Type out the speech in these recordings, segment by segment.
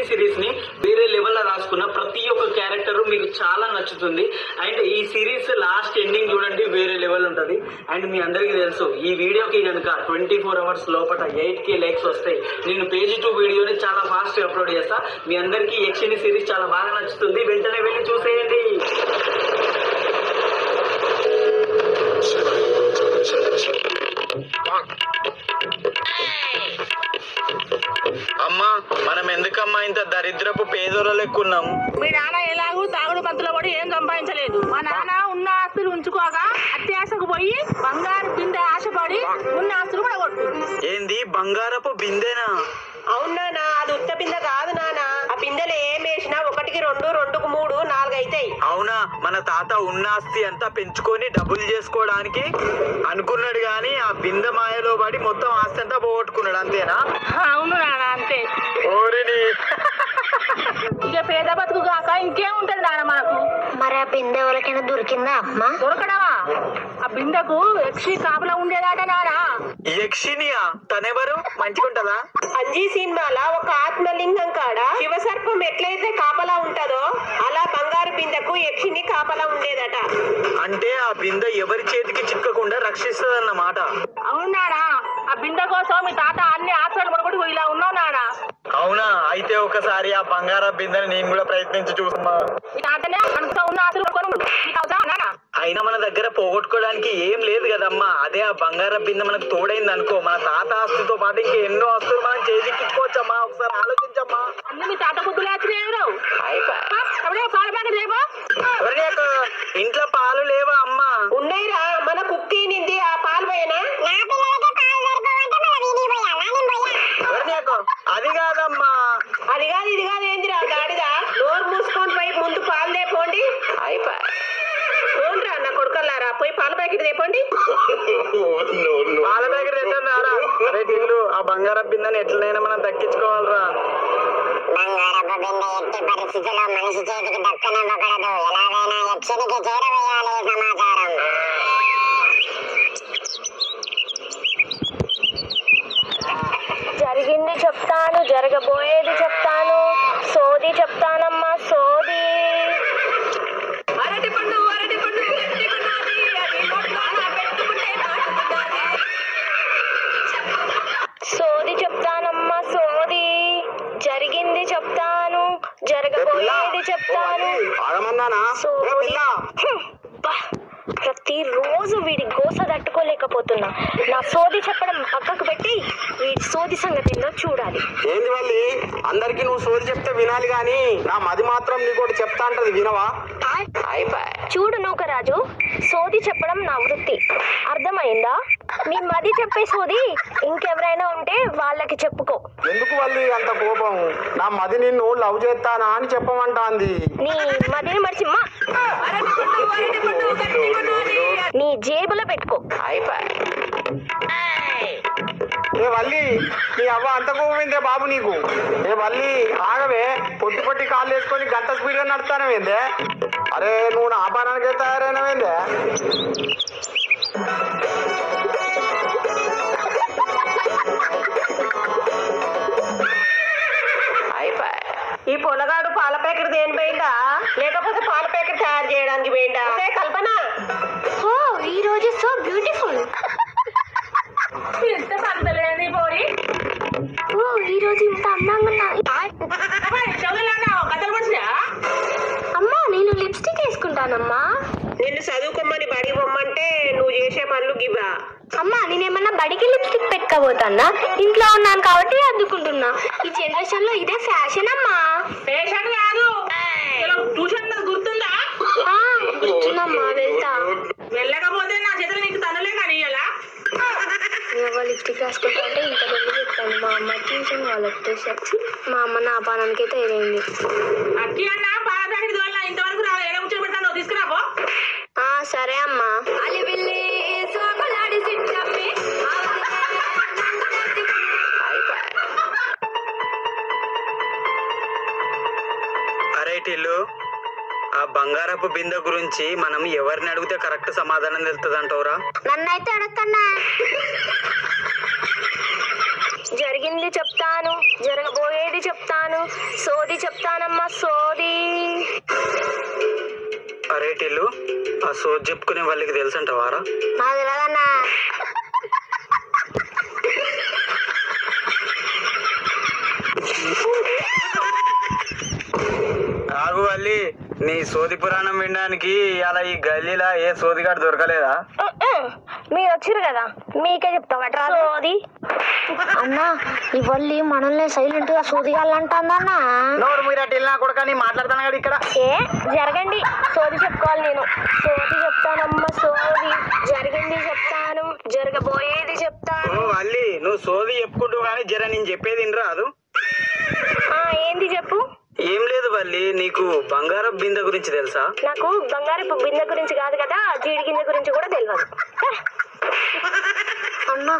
Series ని వేరే level లో రాసుకున్న ప్రతి ఒక్క క్యారెక్టర్ మీకు చాలా నచ్చుతుంది. అండ్ ఈ సిరీస్ లాస్ట్ ఎండింగ్ చూడండి, వేరే లెవెల్ ఉంటది. అండ్ మీ అందరికీ తెలుసు, ఈ వీడియోకి కనుక 24 hours లోపల 8K లైక్స్ వస్తాయి, నేను పేజీ 2 వీడియోని చాలా ఫాస్ట్ గా అప్లోడ్ చేస్తా. మీ అందరికీ యక్షిని సిరీస్ చాలా బాగా నచ్చుతుంది, వెంటనే వెళ్ళి చూసేయండి. అమ్మా, మనం ఎందుకమ్మా ఇంత దరిద్రపు పేదోళ్ళ లెక్కున్నాం? మీ నాన్న ఎలాగూ తాగుడు పంతులో పడి ఏం సంపాదించలేదు. మా నాన్న ఉన్న ఆస్తులు ఉంచుకోగా అత్యాశకు పోయి బంగారు బిందె ఆశపడి ఉన్న ఆస్తులు కూడా కొట్టు. ఏంది బంగారపు బిందెనా? అవునా, అది ఉత్త బిందె కాదు నాన్న. ఆ బిందెలు ఏం వేసినా 1కి 2, 2కి 3, 4 అవుతాయి. అవునా, మన తాత ఉన్న ఆస్తి అంతా పెంచుకొని డబ్బులు చేసుకోవడానికి అనుకున్నాడు గాని ఆ బిందె మాయలో పడి మొత్తం ఆస్తి అంతా పోగొట్టుకున్నాడు, అంతేనా? అవును నాన్న, అంతే. ఓరిని ఇక పేద బతుకు కాక ఇంకేముంటది నాన్న మనకు. మరి ఆ బిందె ఎవరికైనా దొరికిందా అమ్మా? దొరకడమా? ఆ బిందెకు యక్షి కాపలా ఉండేదాట నాన్న. యక్షినియా? తనెవరు? మంచిగుంటదా? అంజీ సినిమాలో ఒక ఆత్మలింగం కాడ శివసర్పం ఎట్లయితే కాపలా ఉంటదో అలా బంగారు బిందెకు యక్షిని కాపలా ఉండేదట. అంటే ఆ బిందె ఎవరి చేతికి చిక్కకుండా రక్షిస్తదన్నమాట. అవును నాన్న, ఆ బిందె కోసం మీ తాత అన్ని ఆస్తులు పడుకుంటూ ఇలా ఉన్నావు నాన్న. అవునా, అయితే ఒకసారి ఆ బంగార బిందెని నేను కూడా ప్రయత్నించి చూసమ్మా. మీ తాతనే మనతో ఉన్న ఆస్తులు పడుకొని నాన్న. అయినా మన దగ్గర పోగొట్టుకోవడానికి ఏం లేదు కదమ్మా. అదే ఆ బంగార బిందె మనకు తోడైంది అనుకో, మన తాత ఆస్తితో పాటు ఇంకా ఎన్నో ఆస్తులు మనం చేజిక్కించుకోవచ్చమ్మా. ఒకసారి ఆలోచించమ్మా. అన్ని మీ తాత బుద్ధులు వచ్చినాయి. పాల ప్యాకెట్ లేవా? ఇంట్లో పాలు లేవా అమ్మా? ఉన్నాయిరా, మన కుక్కీనింది ఆ పాలు పోయినా. అది కాదమ్మా. అది కాదు ఇది కాదు, ఏందిరా గాడిదా? నోరు మూసుకొని పోయి ముందు పాలు లేపోండి. పోండిరా నా కొడుకల్లారా, పోయి పాల ప్యాకెట్ తెప్పండి. పాల ప్యాకెట్ తెచ్చారా? అరే టిల్లు, ఆ బంగారం బిందెని ఎట్లనైనా మనం దక్కించుకోవాలరా. బంగారపు బిందె ఎట్టి పరిస్థితుల్లో మనిషి చేతికి దక్కనివ్వకూడదు. ఎలాగైనా యక్షినికి చేరవేయాలి సమాచారం. జరిగింది చెప్తాను, జరగబోయేది చెప్తాను, సోది చెప్తానమ్మా సోది. అరటి పండు సోది చెప్తానమ్మా సోది. జరిగింది చెప్తాను, జరగబోయేది చెప్తాను, సోది. ప్రతిరోజు వీడి గోస తట్టుకోలేకపోతున్నా. నా సోది చెప్పడం పక్కకు పెట్టి వీడి సోది సంగతి ఏందో చూడాలి. ఏంది వల్లి, అందరికి నువ్వు సోది చెప్తే వినాలి గాని నా మది మాత్రం నీకోటి చెప్తా అంటది, వినవా? చూడు నూకరాజు, సోది చెప్పడం నా వృత్తి, అర్థమైందా? నీ మది చెప్పే సోది ఇంకెవరైనా ఉంటే వాళ్ళకి చెప్పుకో. ఎందుకు వల్లి అంత కోపం? నా మది నిన్ను లవ్ చేస్తానా అని చెప్పమంటాంది. నీ మదిని మర్చి నీ జేబులో పెట్టుకో. ఏ వల్లి, నీ అవ్వ అంత కోపమైందే బాబు నీకు? ఏ వల్లి ఆగవే, పొట్టి పొట్టి కాళ్ళు వేసుకొని గంట స్పీడ్గా నడుస్తానవేందే? అరే నువ్వు నా ఆపానానికే తయారైనవేందే? ఈ పొలగాడు పాల ప్యాకెట్ దేని పోయిందా, లేకపోతే పాల ప్యాకెట్ తయారు చేయడానికి పోయిందా? కల్పన, ఓ ఈ రోజు సో బ్యూటిఫుల్. ఎంత సంతలేని పోరి. ఓ ఈ రోజు ఇంత అందంగా కథలు మనిషినా? అమ్మా నేను లిప్స్టిక్ వేసుకుంటానమ్మా. నిన్ను చదువుకోమని బడి పొమ్మంటే నువ్వు చేసే పనులు గివా? అమ్మా నేనేమన్నా బడికి లిప్స్టిక్ పెట్టుకోబోతానా? ఇంట్లో ఉన్నాను కాబట్టి అద్దుకుంటున్నా. ఈ జనరేషన్ లో ఇదే ఫ్యాషన్ అమ్మా. పేషెంట్ కాదు, ట్యూషన్ గుర్తుందా? గుర్తుందమ్మా, వెళ్తా. వెళ్ళకపోతే నా చేతులు నీకు తనలే కానీ ఇలా లిప్స్టిక్ రాసుకుంటా అంటే ఇంత వెళ్ళి చెప్తాను. మా అమ్మ ట్యూషన్ వాళ్ళతో చెప్పి మా అమ్మ నా పానానికే తయారైంది. అక్కి అన్న పాల ప్యాకెట్ వల్ల ఇంతవరకు రాలే, ఎలా కూర్చోబెట్టాను తీసుకురాబో. సరే అమ్మా. అరే టిల్లు, ఆ బంగారపు బిందె గురించి మనం ఎవరిని అడిగితే కరెక్ట్ సమాధానం తెలుస్తుంది అంటావురా? నన్నైతే అడగన్నా. జరిగింది చెప్తాను, జరగబోయేది చెప్తాను, సోది చెప్తానమ్మా సోది. అరే టిల్లు, ఆ సోది చెప్పుకునే వాళ్ళకి తెలుసంటవారా? నాకు తెలియదన్నా. ఆగు వల్లి, నీ సోది పురాణం వినడానికి అలా ఈ గల్లీలా ఏ సోదిగాడు దొరకలేదా? మీరు వచ్చిరు కదా, మీకే చెప్తావట్రా సోది. అన్నా ఇవల్లి మనల్ని సైలెంట్ గా సోదిగాలంటుందన్నా. నోరు మీరు అటు వెళ్ళినా కూడా కానీ మాట్లాడతాను కదా ఇక్కడ. ఏ జరగండి, సోది చెప్పుకోవాలి నేను. సోది చెప్తానమ్మా సోది, జరిగింది చెప్తాను, జరగబోయేది చెప్తాను. ఓ వల్లి, నువ్వు సోది చెప్పుకుంటూ కానీ జర నేను చెప్పేది వినరాదు? ఏంది చెప్పు. ఏం లేదు వల్లి, నీకు బంగారం బిందె గురించి తెలుసా? నాకు బంగారపు బిందె గురించి కాదు కదా, జీడి గింజ గురించి కూడా తెలియదు. అన్నా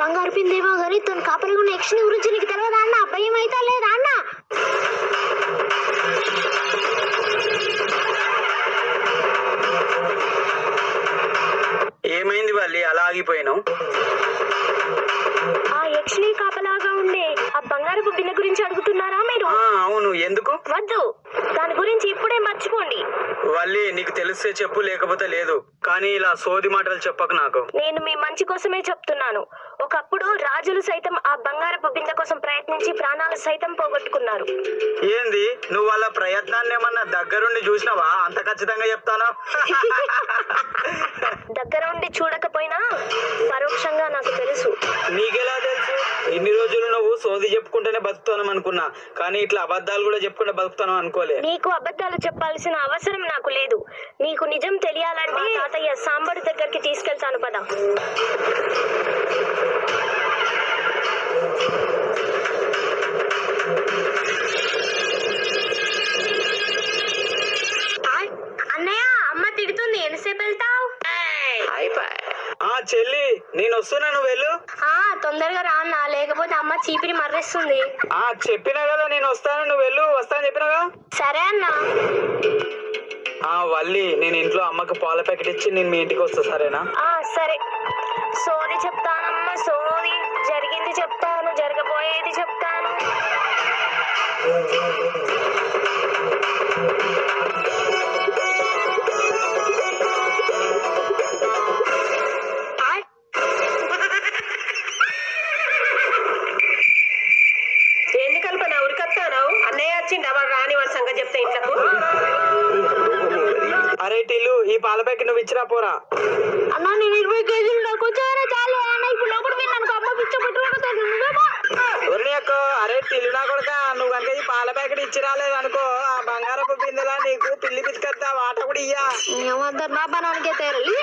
బంగారు పిందేమో కానీ తను కాపరి ఉన్న యక్షిని గురించి నీకు తెలియదా అన్న? భయం అయితే లేదా అన్న? ఏమైంది వల్లి అలా ఆగిపోయినావు? ఆ యక్షిని కాపలాగా ఉండే ఆ బంగారపు బిందె గురించి అడుగుతున్నారా మీరు? అవును, ఎందుకు? వద్దు, దాని గురించి ఇప్పుడే మర్చిపోండి. వల్లి, నీకు తెలిస్తే చెప్పు, లేకపోతే లేదు. కానీ ఇలా సోది మాటలు చెప్పకు నాకు. నేను మీ మంచి కోసమే చెప్తున్నాను. ఒకప్పుడు రాజులు సైతం ఆ బంగారపు బిందె కోసం ప్రయత్నించి ప్రాణాలు సైతం పోగొట్టుకున్నారు. ఏంది, నువ్వు వాళ్ళ ప్రయత్నాన్ని ఏమన్నా దగ్గరుండి చూసినావా? అంత ఖచ్చితంగా చెప్తాను. దగ్గర ఉండి చూడకపోయినా పరోక్షంగా నాకు తెలుసు. నీకెలా తెలుసు? ఇన్ని రోజులు నువ్వు సోది చెప్పుకుంటేనే బతుకుతాను అనుకున్నా, కానీ ఇట్లా అబద్ధాలు కూడా చెప్పుకుంటే బతుకుతాను అనుకోలే. నీకు అబద్ధాలు చెప్పాల్సిన అవసరం నాకు లేదు. నీకు నిజం తెలియాలంటే తాతయ్య సాంబడు దగ్గరికి తీసుకెళ్తాను పద. అన్నయ్య, అమ్మ తిడుతుంది, ఎంతసేపు వెళ్తావు? చెల్లి, నేను వస్తున్నా, నువ్వు వెళ్ళు. తొందరగా రా అన్న, లేకపోతే అమ్మ చీపిరి మర్రేస్తుంది. చెప్పినా కదా నేను వస్తాను, నువ్వు వెళ్ళు. వస్తాను చెప్పినాగా. సరే అన్న. వల్లి, నేను ఇంట్లో అమ్మకి పాల ప్యాకెట్ ఇచ్చి నేను మీ ఇంటికి వస్తా, సరేనా? సరే. సోది చెప్తానమ్మా సోది, జరిగింది చెప్తాను, జరగబోయేది చెప్తాను. ఏంది కల్పన ఉరికత్తాను? అన్నయ్య వచ్చిండు, వాడు రాని వాడి సంగతి చెప్తే ఇంట్లకు. అరే టిల్లు, ఈ పాల ప్యాకెట్ నువ్వు ఇచ్చిరా పోరా. అన్నా నేను 20 కేజీలు నాకు వచ్చారా చాలు అన్న. ఇప్పుడు లోపల వెళ్ళాను, అమ్మ పిచ్చ పెట్టుకుంటాను. అరే టిల్లు నా కొడుక, నువ్వు కనుక ఈ పాల ప్యాకెట్ ఇచ్చి రాలేదు అనుకో, ఆ బంగారపు బిందెలా నీకు పిల్లి పిచ్చుకొస్తా, వాట కూడా ఇయ్యా. ఏమంటారు నా పనానికే తేరలి.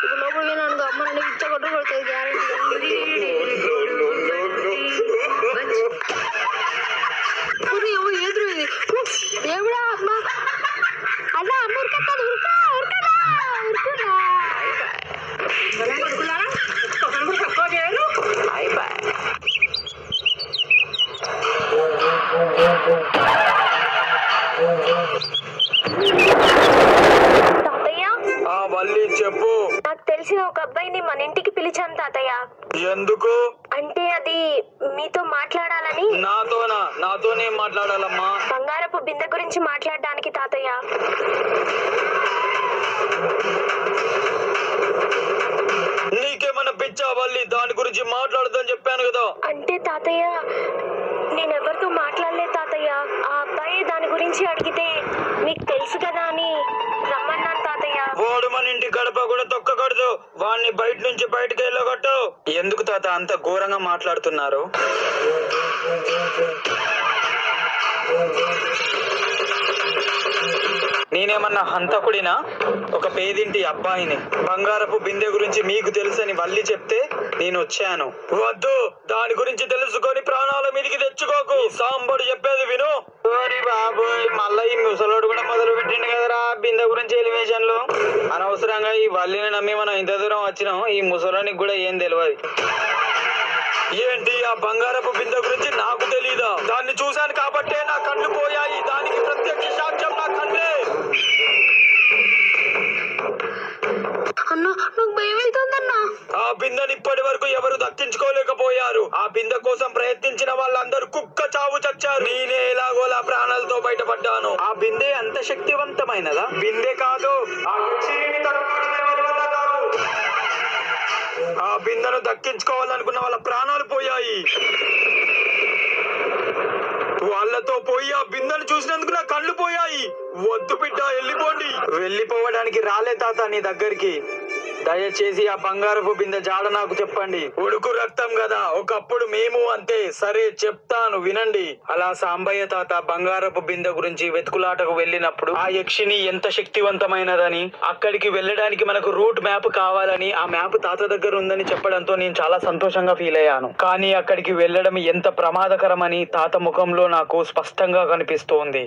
ఇప్పుడు లోపల వెళ్ళాను, అమ్మ నన్ను పిచ్చ కొట్టుకుంటుంది గ్యారెంటీ. ఎదురు దేవుడా అమ్మ అలా అమ్మ ఉరికట్టదు. ఉరుకా ఉరుకదా ఉరుకుదా. తాతయ్య, వల్లి చెప్పు. నాకు తెలిసిన ఒక అబ్బాయిని మన ఇంటికి పిలిచాను తాతయ్య. ఎందుకు? అంటే అది మీతో మాట్లాడాలని. నాతోనా? నాతోనే మాట్లాడాలమ్మా. బంగారపు బిందె గురించి మాట్లాడడానికి తాతయ్య. నీకేమన్నా పిచ్చా వల్లి? దాని గురించి మాట్లాడదని చెప్పాను కదా. అంటే తాతయ్య, నేనెవరితో మాట్లాడలేదు తాతయ్య. ఆ అబ్బాయి దాని గురించి అడిగితే మీకు తెలుసు కదా అని రమ్మన్నాను తాతయ్య. వాడు మన ఇంటి గడప కూడా తొక్కకూడదు, వాడిని బయట నుంచి బయటకు వెళ్ళగొట్టు. ఎందుకు తాత అంత ఘోరంగా మాట్లాడుతున్నారు? నేనేమన్నా హంతకుడినా? ఒక పేదింటి అబ్బాయిని. బంగారపు బిందె గురించి మీకు తెలుసని వల్లి చెప్తే నేను వచ్చాను. వద్దు, దాని గురించి తెలుసుకొని ప్రాణాల మీదకి తెచ్చుకోకు. సాంబడు చెప్పేది విను. బాబోయ్, మళ్ళా ఈ ముసలోడు కూడా మొదలు పెట్టిండు కదరా బిందె గురించి ఎలివేషన్లు. అనవసరంగా ఈ వల్లిని నమ్మి మనం ఇంత దూరం వచ్చినాం. ఈ ముసలోనికి కూడా ఏం తెలియదు. ఏంటి, ఆ బంగారపు బిందె గురించి నాకు తెలీదా? దాన్ని చూశాను కాబట్టే నా కళ్ళు పోయాయి. దానికి ప్రత్యక్ష సాక్ష్యం నా కళ్ళే. అన్నా, నాకు భయం అవుతుందన్నా. ఆ బిందెని ఇప్పటి వరకు ఎవరు దక్కించుకోలేకపోయారు. ఎత్తించిన వాళ్ళందరూ కుక్క చావు చచ్చారు. నేనే ఎలాగోలా ప్రాణాలతో బయటపడ్డాను. ఆ బిందె అంత శక్తివంతమైనదా? బిందె కాదు, ఆ యక్షిని తట్టుకోవడం ఎవరి వల్ల కాదు. ఆ బిందెను దక్కించుకోవాలనుకున్న వాళ్ళ ప్రాణాలు పోయాయి. వాళ్ళతో పోయి ఆ బిందెను చూసినందుకు నా కళ్ళు పోయాయి. వద్దు బిడ్డ, వెళ్ళిపోండి. వెళ్ళిపోవడానికి రాలే తాత నీ దగ్గరికి. దయచేసి ఆ బంగారపు బిందె జాడ నాకు చెప్పండి. ఉడుకు రక్తం కదా, ఒకప్పుడు మేము అంతే. సరే చెప్తాను వినండి. అలా సాంబయ్య తాత బంగారపు బిందె గురించి వెతుకులాటకు వెళ్ళినప్పుడు ఆ యక్షిని ఎంత శక్తివంతమైనదని, అక్కడికి వెళ్ళడానికి మనకు రూట్ మ్యాప్ కావాలని ఆ మ్యాప్ తాత దగ్గర ఉందని చెప్పడంతో నేను చాలా సంతోషంగా ఫీల్ అయ్యాను. కానీ అక్కడికి వెళ్ళడం ఎంత ప్రమాదకరమని తాత ముఖంలో నాకు స్పష్టంగా కనిపిస్తోంది.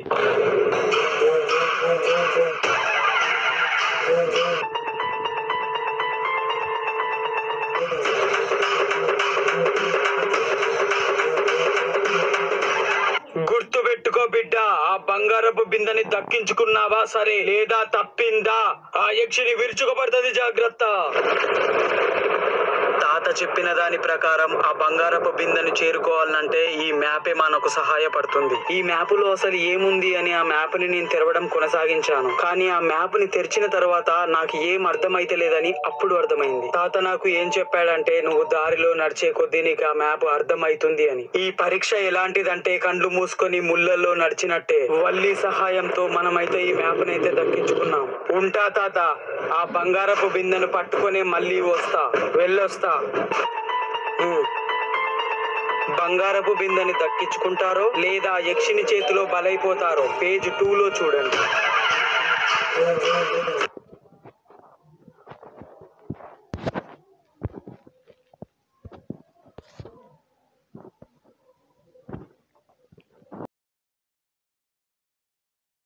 గుర్తు పెట్టుకో బిడ్డ, ఆ బంగారపు బిందెని దక్కించుకున్నావా సరే, లేదా తప్పిందా ఆ యక్షిని విరుచుకుపడుతుంది. జాగ్రత్త. తాత చెప్పిన దాని ప్రకారం ఆ బంగారపు బిందెను చేరుకోవాలంటే ఈ మ్యాపే మనకు సహాయపడుతుంది. ఈ మ్యాప్ లో అసలు ఏముంది అని ఆ మ్యాప్ ని నేను తెరవడం కొనసాగించాను. కానీ ఆ మ్యాప్ ని తెరిచిన తర్వాత నాకు ఏం అర్థమైతే లేదని అప్పుడు అర్థమైంది. తాత నాకు ఏం చెప్పాడంటే, నువ్వు దారిలో నడిచే కొద్దీ నీకు ఆ మ్యాప్ అర్థమైతుంది అని. ఈ పరీక్ష ఎలాంటిదంటే కళ్ళు మూసుకొని ముళ్ళల్లో నడిచినట్టే. వల్లి సహాయంతో మనమైతే ఈ మ్యాప్ నైతే దక్కించుకున్నాం. ఉంటా తాత, ఆ బంగారపు బిందెను పట్టుకొని మళ్ళీ వస్తా, వెళ్ళొస్తా. బంగారపు బిందెని దక్కించుకుంటారో లేదా యక్షిని చేతిలో బలైపోతారో పేజ్ 2లో చూడండి.